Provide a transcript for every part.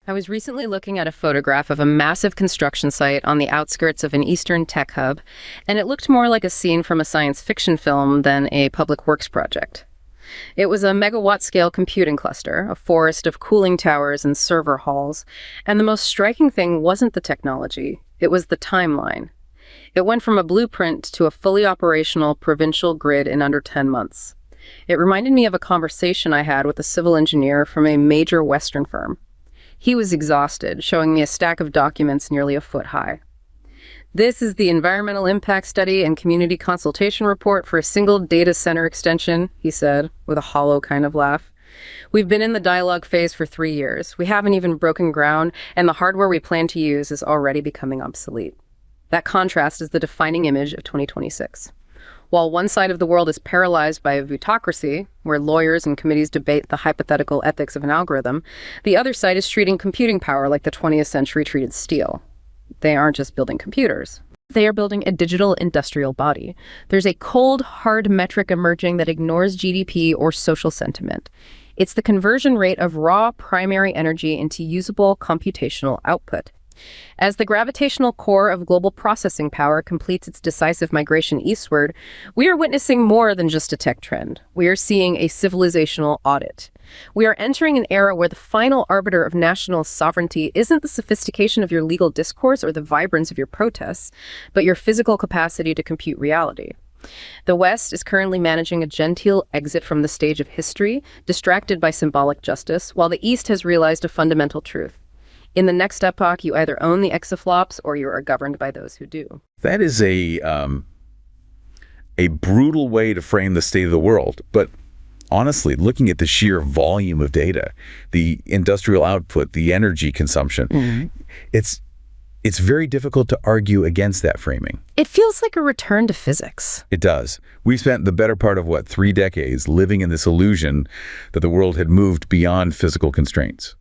I was recently looking at a photograph of a massive construction site on the outskirts of an eastern tech hub, and it looked more like a scene from a science fiction film than a public works project. It was a megawatt-scale computing cluster, a forest of cooling towers and server halls, and the most striking thing wasn't the technology, it was the timeline. It went from a blueprint to a fully operational provincial grid in under 10 months. It reminded me of a conversation I had with a civil engineer from a major Western firm. He was exhausted, showing me a stack of documents nearly a foot high. This is the environmental impact study and community consultation report for a single data center extension, he said, with a hollow kind of laugh. We've been in the dialogue phase for 3 years. We haven't even broken ground, and the hardware we plan to use is already becoming obsolete. That contrast is the defining image of 2026. While one side of the world is paralyzed by a Vitocracy, where lawyers and committees debate the hypothetical ethics of an algorithm, the other side is treating computing power like the 20th century treated steel. They aren't just building computers. They are building a digital industrial body. There's a cold, hard metric emerging that ignores GDP or social sentiment. It's the conversion rate of raw primary energy into usable computational output. As the gravitational core of global processing power completes its decisive migration eastward, we are witnessing more than just a tech trend. We are seeing a civilizational audit. We are entering an era where the final arbiter of national sovereignty isn't the sophistication of your legal discourse or the vibrance of your protests, but your physical capacity to compute reality. The West is currently managing a genteel exit from the stage of history, distracted by symbolic justice, while the East has realized a fundamental truth. In the next epoch, you either own the exaflops or you are governed by those who do. That is a brutal way to frame the state of the world. But honestly, looking at the sheer volume of data, the industrial output, the energy consumption, it's very difficult to argue against that framing. It feels like a return to physics. It does. We spent the better part of, 3 decades living in this illusion that the world had moved beyond physical constraints.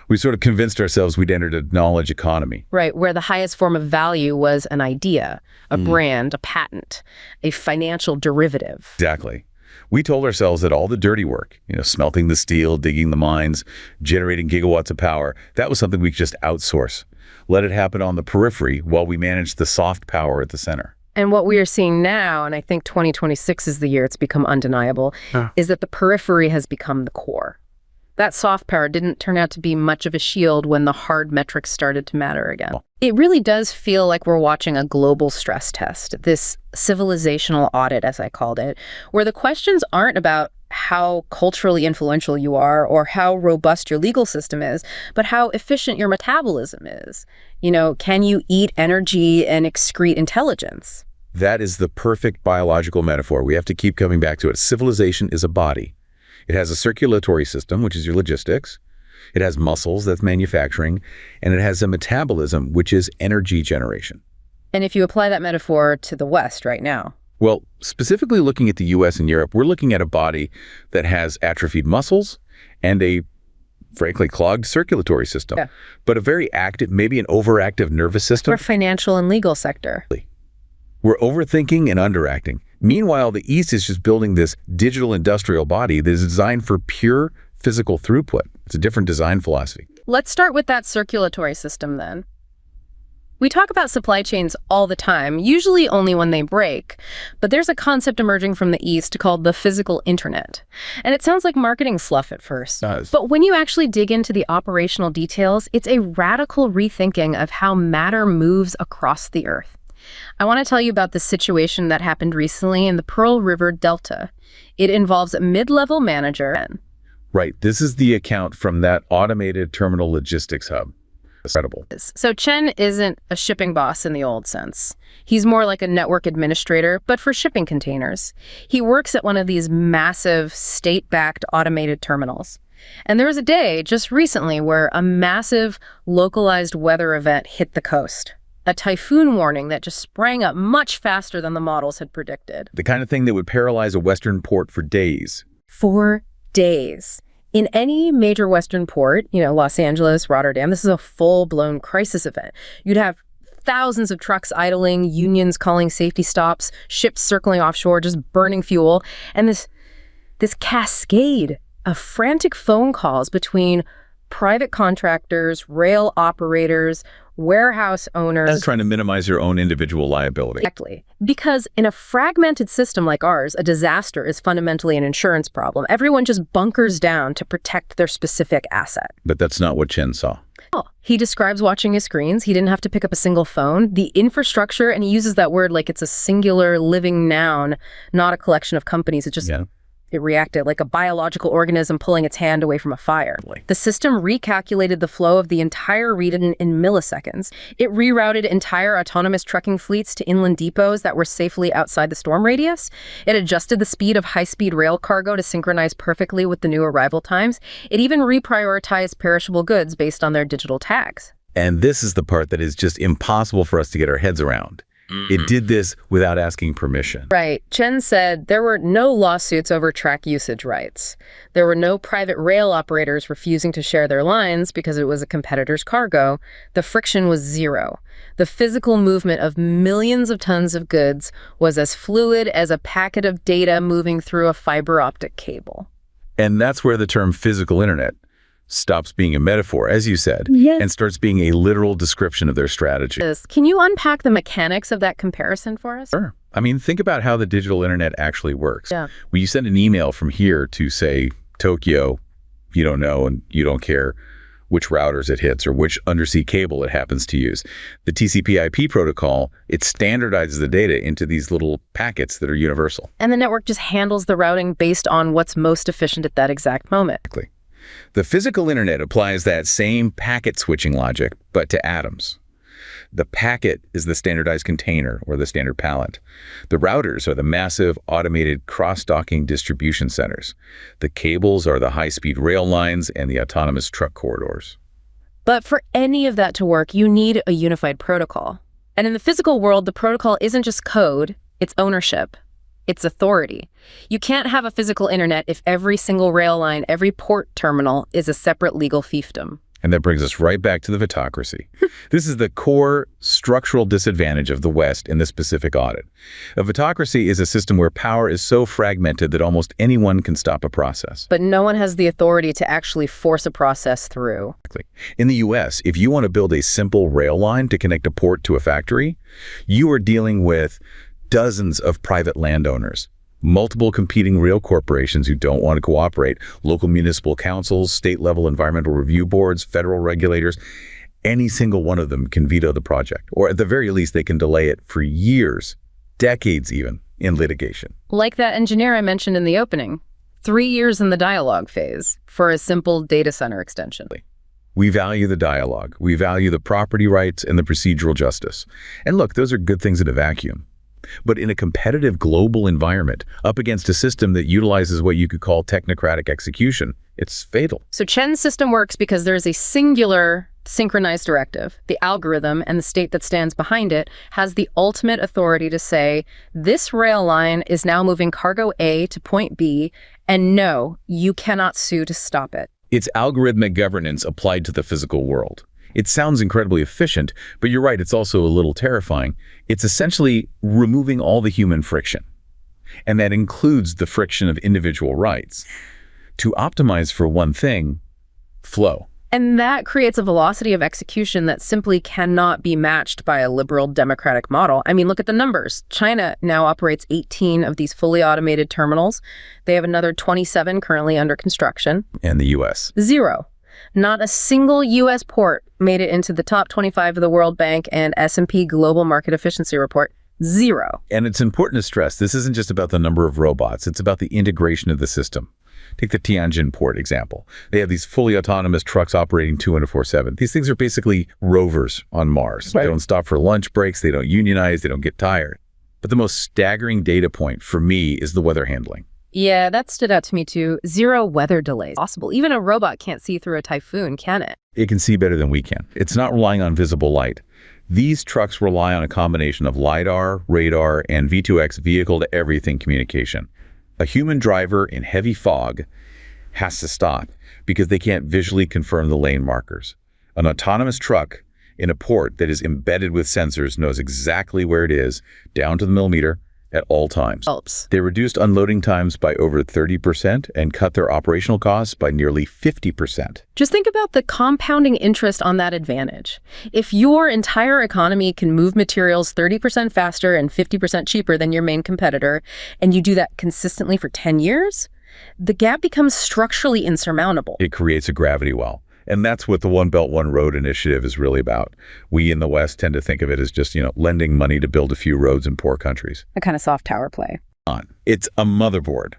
We sort of convinced ourselves we'd entered a knowledge economy. Right, where the highest form of value was an idea, a brand, a patent, a financial derivative. Exactly. We told ourselves that all the dirty work, smelting the steel, digging the mines, generating gigawatts of power, that was something we could just outsource. Let it happen on the periphery while we managed the soft power at the center. And what we are seeing now, and I think 2026 is the year it's become undeniable, is that the periphery has become the core. That soft power didn't turn out to be much of a shield when the hard metrics started to matter again. It really does feel like we're watching a global stress test, this civilizational audit, as I called it, where the questions aren't about how culturally influential you are or how robust your legal system is, but how efficient your metabolism is. Can you eat energy and excrete intelligence? That is the perfect biological metaphor. We have to keep coming back to it. Civilization is a body. It has a circulatory system, which is your logistics. It has muscles, that's manufacturing. And it has a metabolism, which is energy generation. And if you apply that metaphor to the West right now? Well, specifically looking at the US and Europe, we're looking at a body that has atrophied muscles and a, frankly, clogged circulatory system. But a very active, maybe an overactive nervous system. Or financial and legal sector. We're overthinking and underacting. Meanwhile, the East is just building this digital industrial body that is designed for pure physical throughput. It's a different design philosophy. Let's start with that circulatory system then. We talk about supply chains all the time, usually only when they break, but there's a concept emerging from the East called the physical internet. And it sounds like marketing fluff at first. But when you actually dig into the operational details, it's a radical rethinking of how matter moves across the Earth. I want to tell you about the situation that happened recently in the Pearl River Delta. It involves a mid-level manager. Right. This is the account from that automated terminal logistics hub. Incredible. So Chen isn't a shipping boss in the old sense. He's more like a network administrator, but for shipping containers. He works at one of these massive state-backed automated terminals. And there was a day just recently where a massive localized weather event hit the coast. A typhoon warning that just sprang up much faster than the models had predicted. The kind of thing that would paralyze a Western port for days. 4 days. In any major Western port, Los Angeles, Rotterdam, this is a full-blown crisis event. You'd have thousands of trucks idling, unions calling safety stops, ships circling offshore, just burning fuel, and this cascade of frantic phone calls between private contractors, rail operators, warehouse owners. That's trying to minimize your own individual liability. Exactly. Because in a fragmented system like ours, a disaster is fundamentally an insurance problem. Everyone just bunkers down to protect their specific asset. But that's not what Chen saw. He describes watching his screens. He didn't have to pick up a single phone. The infrastructure, and he uses that word like it's a singular living noun, not a collection of companies. It just, it reacted like a biological organism pulling its hand away from a fire. The system recalculated the flow of the entire region in milliseconds. It rerouted entire autonomous trucking fleets to inland depots that were safely outside the storm radius. It adjusted the speed of high-speed rail cargo to synchronize perfectly with the new arrival times. It even reprioritized perishable goods based on their digital tags. And this is the part that is just impossible for us to get our heads around. It did this without asking permission. Right. Chen said there were no lawsuits over track usage rights. There were no private rail operators refusing to share their lines because it was a competitor's cargo. The friction was zero. The physical movement of millions of tons of goods was as fluid as a packet of data moving through a fiber optic cable. And that's where the term physical internet stops being a metaphor, as you said, and starts being a literal description of their strategy. Can you unpack the mechanics of that comparison for us? Sure. I mean, think about how the digital internet actually works. When you send an email from here to, say, Tokyo, you don't know and you don't care which routers it hits or which undersea cable it happens to use. The TCP/IP protocol, it standardizes the data into these little packets that are universal. And the network just handles the routing based on what's most efficient at that exact moment. Exactly. The physical internet applies that same packet switching logic, but to atoms. The packet is the standardized container or the standard pallet. The routers are the massive automated cross-docking distribution centers. The cables are the high-speed rail lines and the autonomous truck corridors. But for any of that to work, you need a unified protocol. And in the physical world, the protocol isn't just code, it's ownership. It's authority. You can't have a physical internet if every single rail line, every port terminal is a separate legal fiefdom. And that brings us right back to the Vitocracy. This is the core structural disadvantage of the West in this specific audit. A Vitocracy is a system where power is so fragmented that almost anyone can stop a process. But no one has the authority to actually force a process through. In the US, if you want to build a simple rail line to connect a port to a factory, you are dealing with dozens of private landowners, multiple competing rail corporations who don't want to cooperate, local municipal councils, state-level environmental review boards, federal regulators. Any single one of them can veto the project, or at the very least, they can delay it for years, decades even, in litigation. Like that engineer I mentioned in the opening, 3 years in the dialogue phase for a simple data center extension. We value the dialogue. We value the property rights and the procedural justice. And look, those are good things in a vacuum. But in a competitive global environment, up against a system that utilizes what you could call technocratic execution, it's fatal. So Chen's system works because there's a singular synchronized directive. The algorithm and the state that stands behind it has the ultimate authority to say, this rail line is now moving cargo A to point B, and no, you cannot sue to stop it. It's algorithmic governance applied to the physical world. It sounds incredibly efficient, but you're right, it's also a little terrifying. It's essentially removing all the human friction. And that includes the friction of individual rights. To optimize for one thing, flow. And that creates a velocity of execution that simply cannot be matched by a liberal democratic model. I mean, look at the numbers. China now operates 18 of these fully automated terminals. They have another 27 currently under construction. And the US? 0. Not a single U.S. port made it into the top 25 of the World Bank and S&P Global Market Efficiency Report. 0. And it's important to stress, this isn't just about the number of robots, it's about the integration of the system. Take the Tianjin port example. They have these fully autonomous trucks operating 24/7. These things are basically rovers on Mars. Right. They don't stop for lunch breaks, they don't unionize, they don't get tired. But the most staggering data point for me is the weather handling. Yeah, that stood out to me too. 0 weather delays possible. Even a robot can't see through a typhoon, can it? It can see better than we can. It's not relying on visible light. These trucks rely on a combination of LiDAR, radar, and V2X vehicle-to-everything communication. A human driver in heavy fog has to stop because they can't visually confirm the lane markers. An autonomous truck in a port that is embedded with sensors knows exactly where it is, down to the millimeter, at all times. Helps. They reduced unloading times by over 30% and cut their operational costs by nearly 50%. Just think about the compounding interest on that advantage. If your entire economy can move materials 30% faster and 50% cheaper than your main competitor, and you do that consistently for 10 years, the gap becomes structurally insurmountable. It creates a gravity well. And that's what the One Belt, One Road initiative is really about. We in the West tend to think of it as just, lending money to build a few roads in poor countries. A kind of soft tower play. It's a motherboard.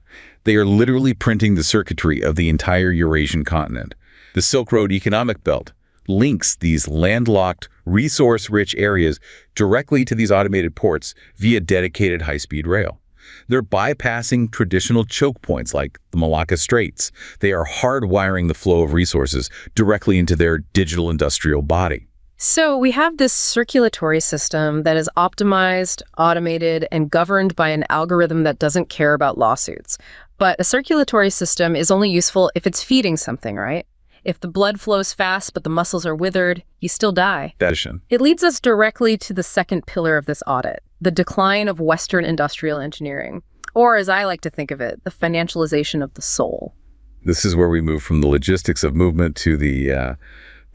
They are literally printing the circuitry of the entire Eurasian continent. The Silk Road economic belt links these landlocked, resource-rich areas directly to these automated ports via dedicated high-speed rail. They're bypassing traditional choke points like the Malacca Straits. They are hardwiring the flow of resources directly into their digital industrial body. So we have this circulatory system that is optimized, automated, and governed by an algorithm that doesn't care about lawsuits. But a circulatory system is only useful if it's feeding something, right? If the blood flows fast but the muscles are withered, you still die. It leads us directly to the second pillar of this audit, the decline of Western industrial engineering, or as I like to think of it, the financialization of the soul. This is where we move from the logistics of movement to the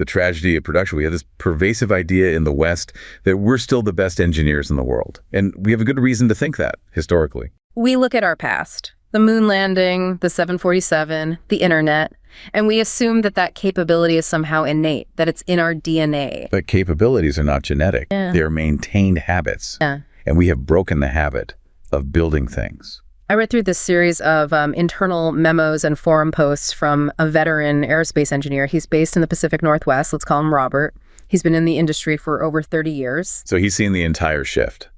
tragedy of production. We have this pervasive idea in the West that we're still the best engineers in the world. And we have a good reason to think that, historically. We look at our past, the moon landing, the 747, the internet, and we assume that that capability is somehow innate, that it's in our DNA. But capabilities are not genetic. Yeah. They're maintained habits. Yeah. And we have broken the habit of building things. I read through this series of internal memos and forum posts from a veteran aerospace engineer. He's based in the Pacific Northwest. Let's call him Robert. He's been in the industry for over 30 years. So he's seen the entire shift.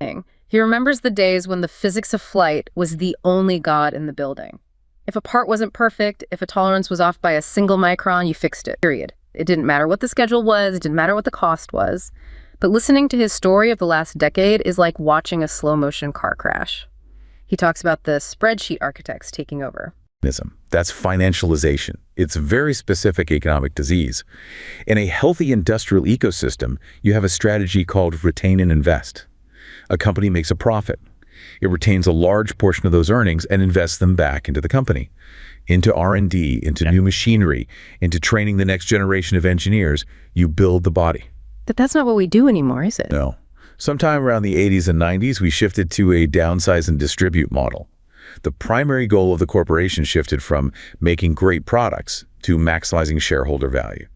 He remembers the days when the physics of flight was the only god in the building. If a part wasn't perfect, if a tolerance was off by a single micron, you fixed it, period. It didn't matter what the schedule was, it didn't matter what the cost was. But listening to his story of the last decade is like watching a slow-motion car crash. He talks about the spreadsheet architects taking over. That's financialization. It's a very specific economic disease. In a healthy industrial ecosystem, you have a strategy called retain and invest. A company makes a profit. It retains a large portion of those earnings and invests them back into the company, into R&D, into new machinery, into training the next generation of engineers. You build the body. But that's not what we do anymore, is it? No. Sometime around the 80s and 90s, we shifted to a downsize and distribute model. The primary goal of the corporation shifted from making great products to maximizing shareholder value.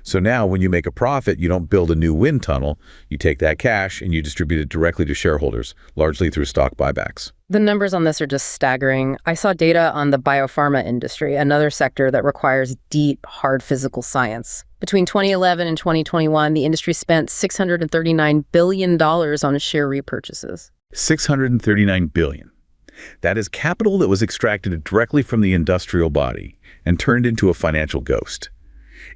So now when you make a profit, you don't build a new wind tunnel. You take that cash and you distribute it directly to shareholders, largely through stock buybacks. The numbers on this are just staggering. I saw data on the biopharma industry, another sector that requires deep, hard physical science. Between 2011 and 2021, the industry spent $639 billion on share repurchases. $639 billion. That is capital that was extracted directly from the industrial body and turned into a financial ghost.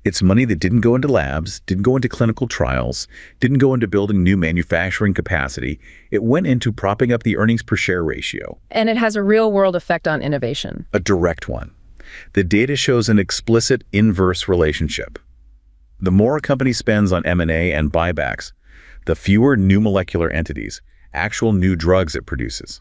It's money that didn't go into labs, didn't go into clinical trials, didn't go into building new manufacturing capacity. It went into propping up the earnings per share ratio. And it has a real-world effect on innovation. A direct one. The data shows an explicit inverse relationship. The more a company spends on M&A and buybacks, the fewer new molecular entities, actual new drugs it produces.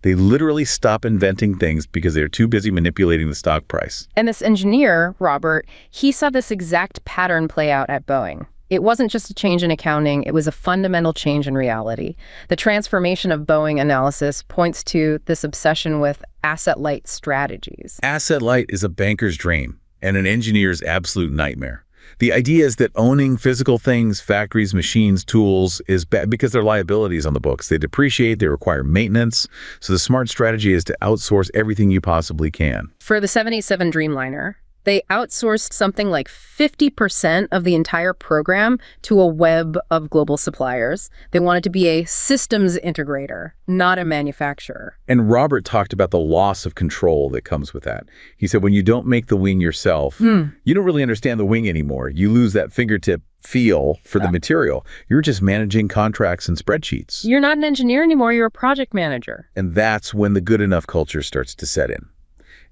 They literally stop inventing things because they're too busy manipulating the stock price. And this engineer, Robert, he saw this exact pattern play out at Boeing. It wasn't just a change in accounting, it was a fundamental change in reality. The transformation of Boeing analysis points to this obsession with asset-light strategies. Asset-light is a banker's dream and an engineer's absolute nightmare. The idea is that owning physical things, factories, machines, tools, is bad because they're liabilities on the books. They depreciate, they require maintenance. So the smart strategy is to outsource everything you possibly can. For the 787 Dreamliner, they outsourced something like 50% of the entire program to a web of global suppliers. They wanted to be a systems integrator, not a manufacturer. And Robert talked about the loss of control that comes with that. He said, when you don't make the wing yourself, you don't really understand the wing anymore. You lose that fingertip feel for the material. You're just managing contracts and spreadsheets. You're not an engineer anymore, you're a project manager. And that's when the good enough culture starts to set in.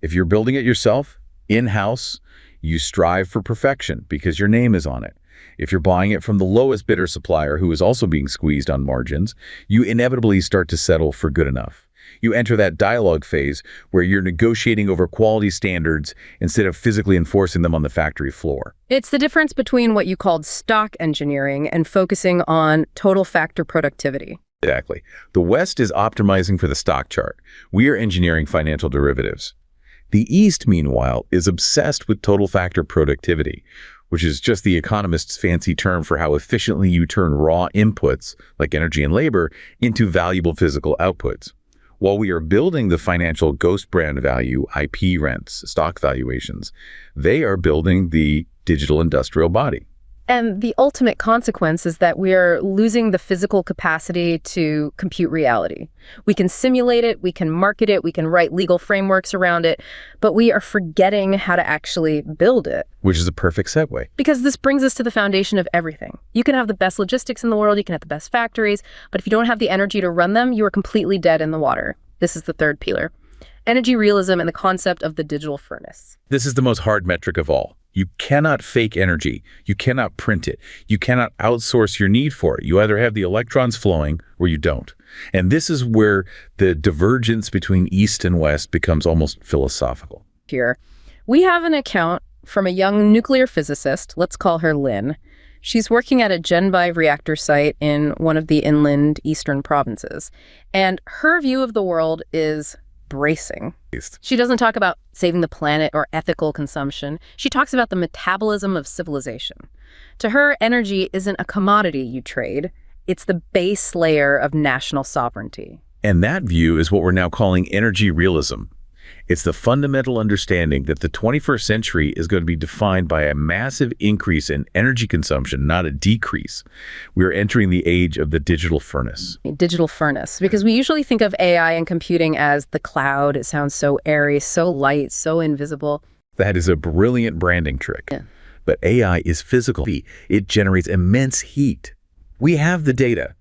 If you're building it yourself, in-house, you strive for perfection because your name is on it. If you're buying it from the lowest bidder supplier who is also being squeezed on margins, you inevitably start to settle for good enough. You enter that dialogue phase where you're negotiating over quality standards instead of physically enforcing them on the factory floor. It's the difference between what you called stock engineering and focusing on total factor productivity. Exactly. The West is optimizing for the stock chart. We are engineering financial derivatives. The East, meanwhile, is obsessed with total factor productivity, which is just the economist's fancy term for how efficiently you turn raw inputs, like energy and labor, into valuable physical outputs. While we are building the financial ghost brand value, IP rents, stock valuations, they are building the digital industrial body. And the ultimate consequence is that we are losing the physical capacity to compute reality. We can simulate it, we can market it, we can write legal frameworks around it, but we are forgetting how to actually build it. Which is a perfect segue. Because this brings us to the foundation of everything. You can have the best logistics in the world, you can have the best factories, but if you don't have the energy to run them, you are completely dead in the water. This is the third pillar. Energy realism and the concept of the digital furnace. This is the most hard metric of all. You cannot fake energy. You cannot print it. You cannot outsource your need for it. You either have the electrons flowing or you don't. And this is where the divergence between East and West becomes almost philosophical. Here, we have an account from a young nuclear physicist, let's call her Lynn. She's working at a Gen 5 reactor site in one of the inland eastern provinces. And her view of the world is bracing. She doesn't talk about saving the planet or ethical consumption. She talks about the metabolism of civilization. To her, energy isn't a commodity you trade. It's the base layer of national sovereignty. And that view is what we're now calling energy realism. It's the fundamental understanding that the 21st century is going to be defined by a massive increase in energy consumption, not a decrease. We are entering the age of the digital furnace. Digital furnace, because we usually think of AI and computing as the cloud. It sounds so airy, so light, so invisible. That is a brilliant branding trick. Yeah. But AI is physical. It generates immense heat. We have the data.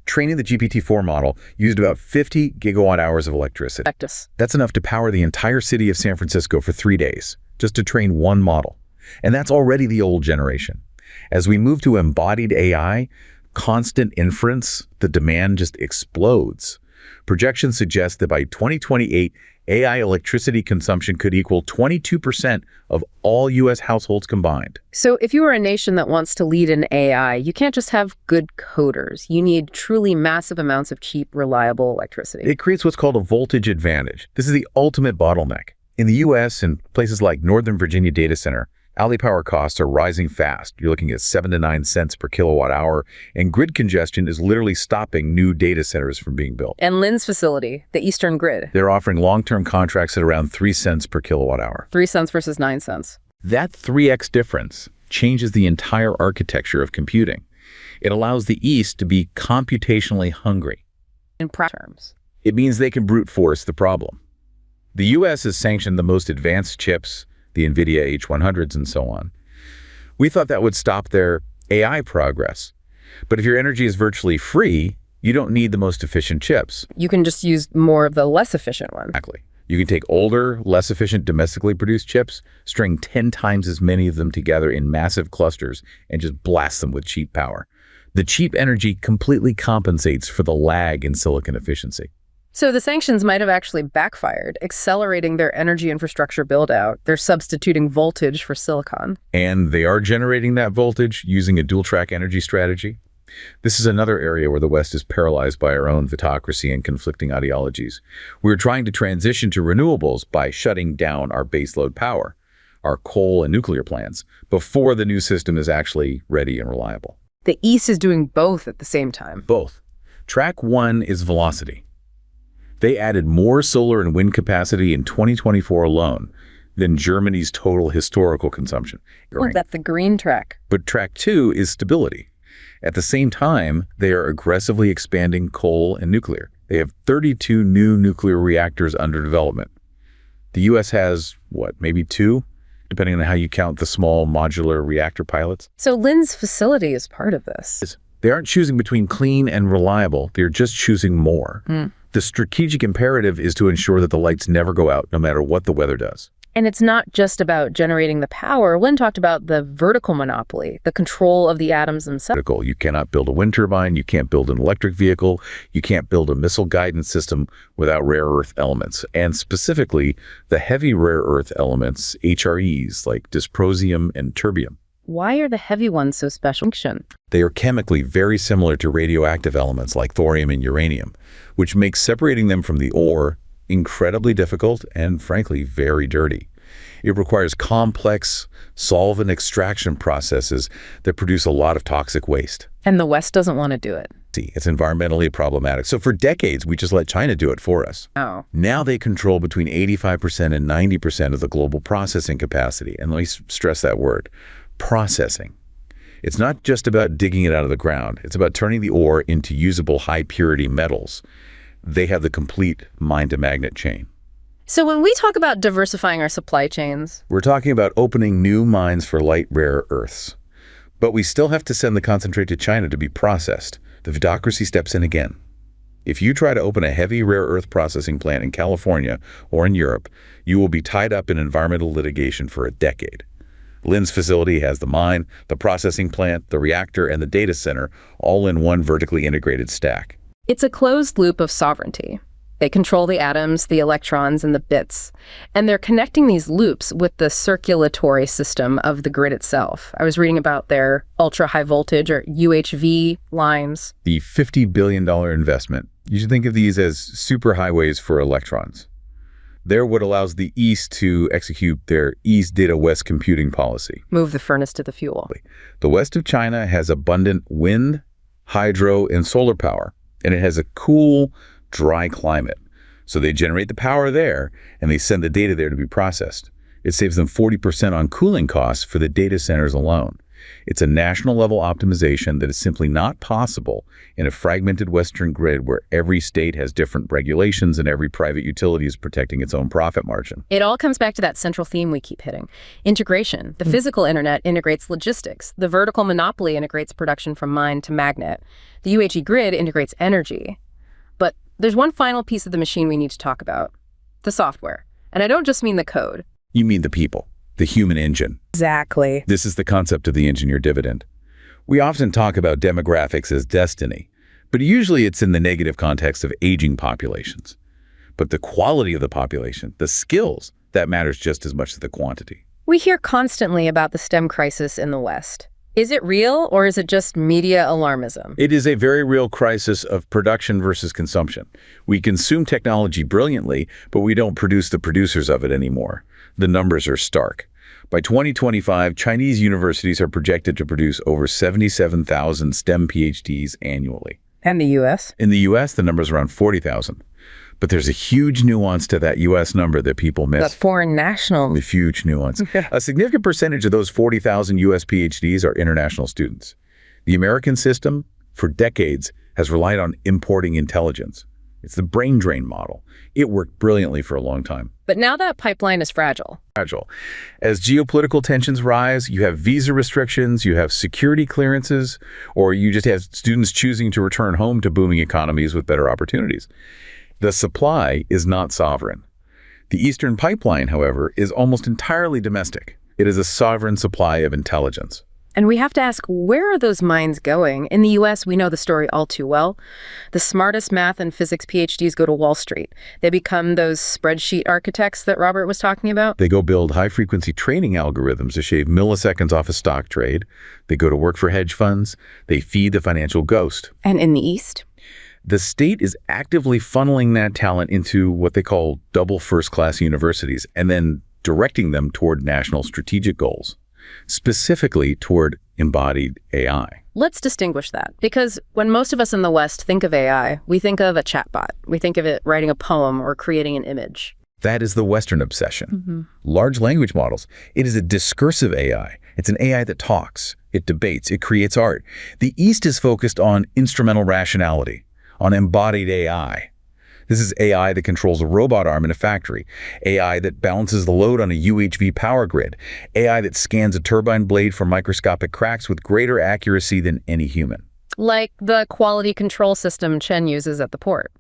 Training the GPT-4 model used about 50 gigawatt hours of electricity. That's enough to power the entire city of San Francisco for 3 days, just to train one model. And that's already the old generation. As we move to embodied AI, constant inference, the demand just explodes. Projections suggest that by 2028, AI electricity consumption could equal 22% of all U.S. households combined. So if you are a nation that wants to lead in AI, you can't just have good coders. You need truly massive amounts of cheap, reliable electricity. It creates what's called a voltage advantage. This is the ultimate bottleneck. In the U.S. and places like Northern Virginia Data Center, alley power costs are rising fast. You're looking at 7 to 9 cents per kilowatt hour, and grid congestion is literally stopping new data centers from being built. And Lynn's facility, the Eastern Grid. They're offering long-term contracts at around 3 cents per kilowatt hour. 3 cents versus 9 cents. That 3x difference changes the entire architecture of computing. It allows the East to be computationally hungry. In practical terms. It means they can brute force the problem. The U.S. has sanctioned the most advanced chips, the NVIDIA H100s and so on. We thought that would stop their AI progress. But if your energy is virtually free, you don't need the most efficient chips. You can just use more of the less efficient ones. Exactly. You can take older, less efficient domestically produced chips, string 10 times as many of them together in massive clusters, and just blast them with cheap power. The cheap energy completely compensates for the lag in silicon efficiency. So the sanctions might have actually backfired, accelerating their energy infrastructure build-out. They're substituting voltage for silicon. And they are generating that voltage using a dual-track energy strategy. This is another area where the West is paralyzed by our own Vitocracy and conflicting ideologies. We're trying to transition to renewables by shutting down our baseload power, our coal and nuclear plants, before the new system is actually ready and reliable. The East is doing both at the same time. Both. Track one is velocity. They added more solar and wind capacity in 2024 alone than Germany's total historical consumption. Oh, that's the green track. But track two is stability. At the same time, they are aggressively expanding coal and nuclear. They have 32 new nuclear reactors under development. The U.S. has, what, maybe 2, depending on how you count the small modular reactor pilots? So Lynn's facility is part of this. They aren't choosing between clean and reliable. They're just choosing more. The strategic imperative is to ensure that the lights never go out, no matter what the weather does. And it's not just about generating the power. Lynn talked about the vertical monopoly, the control of the atoms themselves. You cannot build a wind turbine, you can't build an electric vehicle, you can't build a missile guidance system without rare earth elements, and specifically the heavy rare earth elements, HREs, like dysprosium and terbium. Why are the heavy ones so special? They are chemically very similar to radioactive elements like thorium and uranium, which makes separating them from the ore incredibly difficult and, frankly, very dirty. It requires complex solvent extraction processes that produce a lot of toxic waste. And the West doesn't want to do it. It's environmentally problematic. So for decades, we just let China do it for us. Oh. Now they control between 85% and 90% of the global processing capacity. And let me stress that word, processing. It's not just about digging it out of the ground. It's about turning the ore into usable high-purity metals. They have the complete mine-to-magnet chain. So when we talk about diversifying our supply chains, we're talking about opening new mines for light rare earths. But we still have to send the concentrate to China to be processed. The Vitocracy steps in again. If you try to open a heavy rare earth processing plant in California or in Europe, you will be tied up in environmental litigation for a decade. Lynn's facility has the mine, the processing plant, the reactor, and the data center all in one vertically integrated stack. It's a closed loop of sovereignty. They control the atoms, the electrons, and the bits. And they're connecting these loops with the circulatory system of the grid itself. I was reading about their ultra-high voltage, or UHV, lines. The $50 billion investment. You should think of these as superhighways for electrons. They're what allows the East to execute their East Data West computing policy. Move the furnace to the fuel. The west of China has abundant wind, hydro, and solar power, and it has a cool, dry climate. So they generate the power there, and they send the data there to be processed. It saves them 40% on cooling costs for the data centers alone. It's a national-level optimization that is simply not possible in a fragmented Western grid where every state has different regulations and every private utility is protecting its own profit margin. It all comes back to that central theme we keep hitting. Integration. The physical internet integrates logistics. The vertical monopoly integrates production from mine to magnet. The UHE grid integrates energy. But there's one final piece of the machine we need to talk about. The software. And I don't just mean the code. You mean the people. The human engine. Exactly. This is the concept of the engineer dividend. We often talk about demographics as destiny, but usually it's in the negative context of aging populations. But the quality of the population, the skills, that matters just as much as the quantity. We hear constantly about the STEM crisis in the West. Is it real, or is it just media alarmism? It is a very real crisis of production versus consumption. We consume technology brilliantly, but we don't produce the producers of it anymore. The numbers are stark. By 2025, Chinese universities are projected to produce over 77,000 STEM PhDs annually. And the U.S.? In the U.S., the number's around 40,000. But there's a huge nuance to that U.S. number that people miss. The foreign nationals. A huge nuance. A significant percentage of those 40,000 U.S. PhDs are international students. The American system, for decades, has relied on importing intelligence. It's the brain drain model. It worked brilliantly for a long time. But now that pipeline is fragile. As geopolitical tensions rise, you have visa restrictions, you have security clearances, or you just have students choosing to return home to booming economies with better opportunities. The supply is not sovereign. The Eastern Pipeline, however, is almost entirely domestic. It is a sovereign supply of intelligence. And we have to ask, where are those minds going? In the U.S., we know the story all too well. The smartest math and physics PhDs go to Wall Street. They become those spreadsheet architects that Robert was talking about. They go build high-frequency trading algorithms to shave milliseconds off a stock trade. They go to work for hedge funds. They feed the financial ghost. And in the East? The state is actively funneling that talent into what they call double first-class universities and then directing them toward national strategic goals, specifically toward embodied AI. Let's distinguish that, because when most of us in the West think of AI, we think of a chatbot. We think of it writing a poem or creating an image. That is the Western obsession. Large language models. It is a discursive AI. It's an AI that talks, it debates, it creates art. The East is focused on instrumental rationality, on embodied AI. This is AI that controls a robot arm in a factory, AI that balances the load on a UHV power grid, AI that scans a turbine blade for microscopic cracks with greater accuracy than any human. Like the quality control system Chen uses at the port.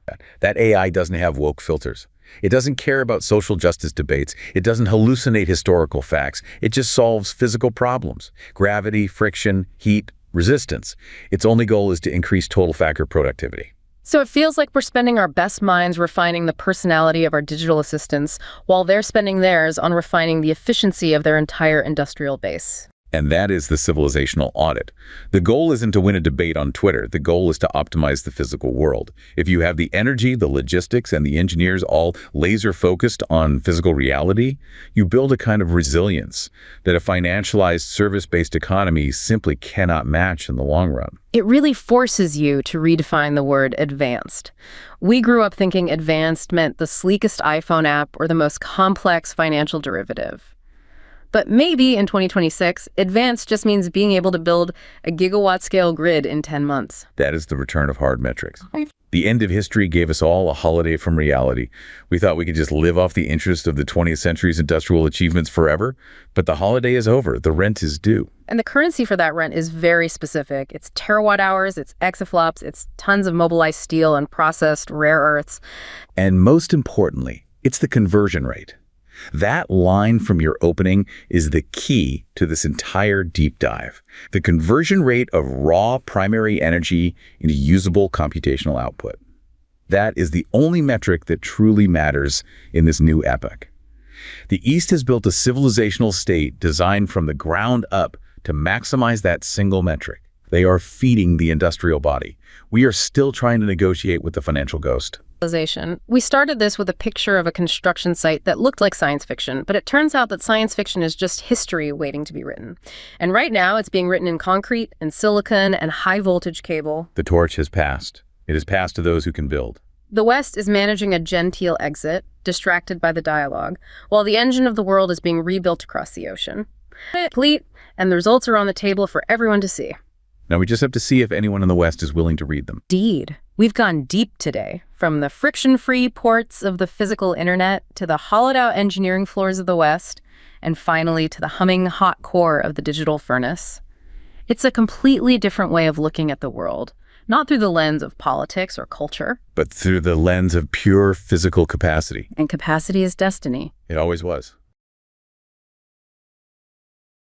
That AI doesn't have woke filters. It doesn't care about social justice debates. It doesn't hallucinate historical facts. It just solves physical problems: gravity, friction, heat, resistance. Its only goal is to increase total factor productivity. So it feels like we're spending our best minds refining the personality of our digital assistants, while they're spending theirs on refining the efficiency of their entire industrial base. And that is the civilizational audit. The goal isn't to win a debate on Twitter. The goal is to optimize the physical world. If you have the energy, the logistics, and the engineers all laser-focused on physical reality, you build a kind of resilience that a financialized, service-based economy simply cannot match in the long run. It really forces you to redefine the word advanced. We grew up thinking advanced meant the sleekest iPhone app or the most complex financial derivative. But maybe in 2026, advanced just means being able to build a gigawatt-scale grid in 10 months. That is the return of hard metrics. The end of history gave us all a holiday from reality. We thought we could just live off the interest of the 20th century's industrial achievements forever, but the holiday is over. The rent is due. And the currency for that rent is very specific. It's terawatt hours, it's exaflops, it's tons of mobilized steel and processed rare earths. And most importantly, it's the conversion rate. That line from your opening is the key to this entire deep dive. The conversion rate of raw primary energy into usable computational output. That is the only metric that truly matters in this new epoch. The East has built a civilizational state designed from the ground up to maximize that single metric. They are feeding the industrial body. We are still trying to negotiate with the financial ghost. We started this with a picture of a construction site that looked like science fiction, but it turns out that science fiction is just history waiting to be written. And right now it's being written in concrete and silicon and high voltage cable. The torch has passed. It has passed to those who can build. The West is managing a genteel exit, distracted by the dialogue, while the engine of the world is being rebuilt across the ocean. Complete, and the results are on the table for everyone to see. Now we just have to see if anyone in the West is willing to read them. Indeed. We've gone deep today, from the friction-free ports of the physical internet to the hollowed-out engineering floors of the West, and finally to the humming hot core of the digital furnace. It's a completely different way of looking at the world, not through the lens of politics or culture, but through the lens of pure physical capacity. And capacity is destiny. It always was.